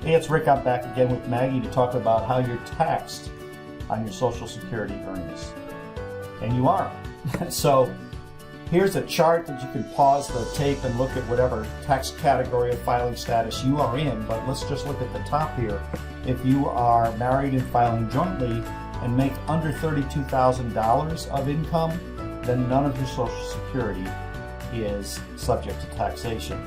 Hey, it's Rick. I'm back again with Maggie to talk about how you're taxed on your Social Security earnings. And you are. So here's a chart that you can pause the tape and look at whatever tax category of filing status you are in, but let's just look at the top here. If you are married and filing jointly and make under $32,000 of income, then none of your Social Security is subject to taxation.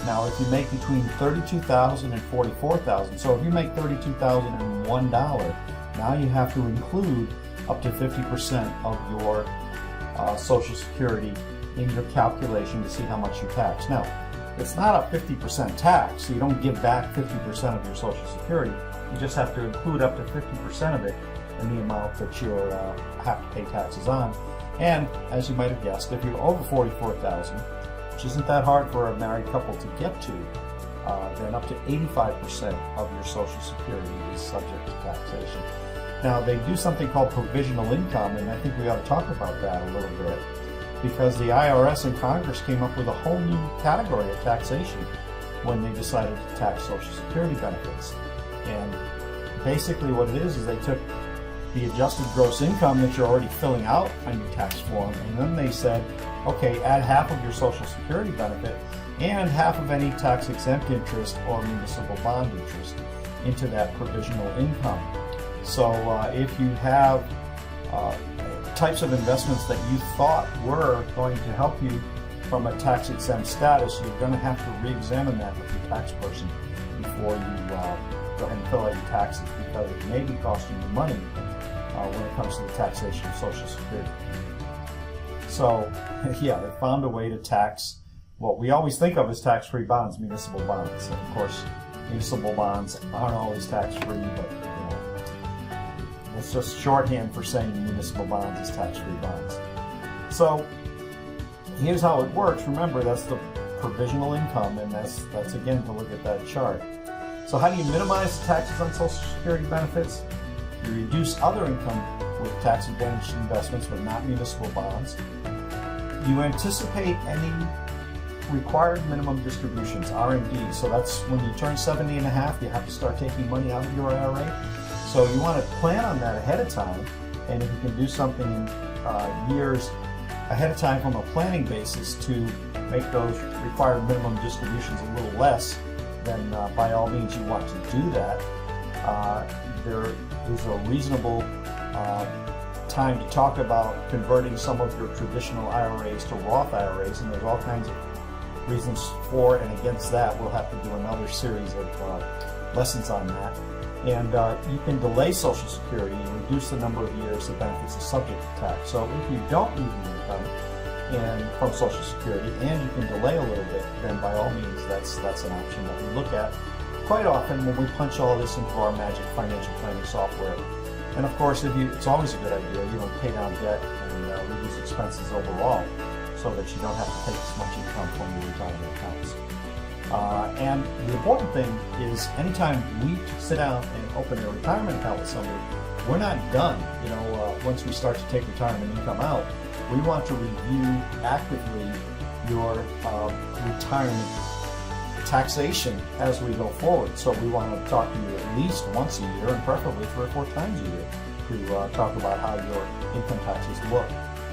Now, if you make between $32,000 and $44,000, so if you make $32,001, now you have to include up to 50% of your Social Security in your calculation to see how much you tax. Now, it's not a 50% tax, so you don't give back 50% of your Social Security. You just have to include up to 50% of it in the amount that you have to pay taxes on. And as you might have guessed, if you're over $44,000, which isn't that hard for a married couple to get to, then up to 85% of your Social Security is subject to taxation. Now, they do something called Provisional Income, and I think we ought to talk about that a little bit, because the IRS and Congress came up with a whole new category of taxation when they decided to tax Social Security benefits. And basically what it is they took the adjusted gross income that you're already filling out on your tax form, and then they said, okay, add half of your Social Security benefit and half of any tax-exempt interest or municipal bond interest into that provisional income. So if you have types of investments that you thought were going to help you from a tax-exempt status, you're going to have to re-examine that with your tax person before you go ahead and fill out your taxes, because it may be costing you money when it comes to the taxation of Social Security. So, yeah, they found a way to tax what we always think of as tax-free bonds, municipal bonds. And of course, municipal bonds aren't always tax-free, but it's just shorthand for saying municipal bonds is tax-free bonds. So, here's how it works. Remember, that's the provisional income, and that's again to look at that chart. So, how do you minimize the taxes on Social Security benefits? You reduce other income with tax-advantaged investments, but not municipal bonds. You anticipate any required minimum distributions, R&D. So that's when you turn 70 and a half, you have to start taking money out of your IRA. So you want to plan on that ahead of time, and if you can do something in years ahead of time from a planning basis to make those required minimum distributions a little less, then by all means you want to do that. There is a reasonable time to talk about converting some of your traditional IRAs to Roth IRAs, and there's all kinds of reasons for and against that. We'll have to do another series of lessons on that. And you can delay Social Security and reduce the number of years the benefits are subject to tax. So if you don't need the income from Social Security and you can delay a little bit, then by all means that's an option that we look at quite often when we punch all this into our magic financial planning software. And of course, it's always a good idea, pay down debt and reduce expenses overall so that you don't have to take as much income from your retirement accounts. And the important thing is anytime we sit down and open a retirement account with somebody, we're not done. Once we start to take retirement income out, we want to review actively your retirement taxation as we go forward. So we want to talk to you at least once a year, and preferably 3 or 4 times a year, to talk about how your income taxes look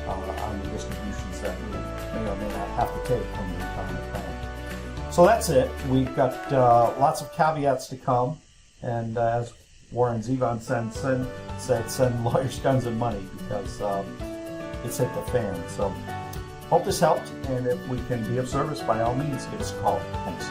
on the distributions that we may or may not have to take from the retirement plan. So that's it. We've got lots of caveats to come, and as Warren Zevon said, send lawyers guns and money, because it's hit the fan. So hope this helped, and if we can be of service, by all means, give us a call. Thanks.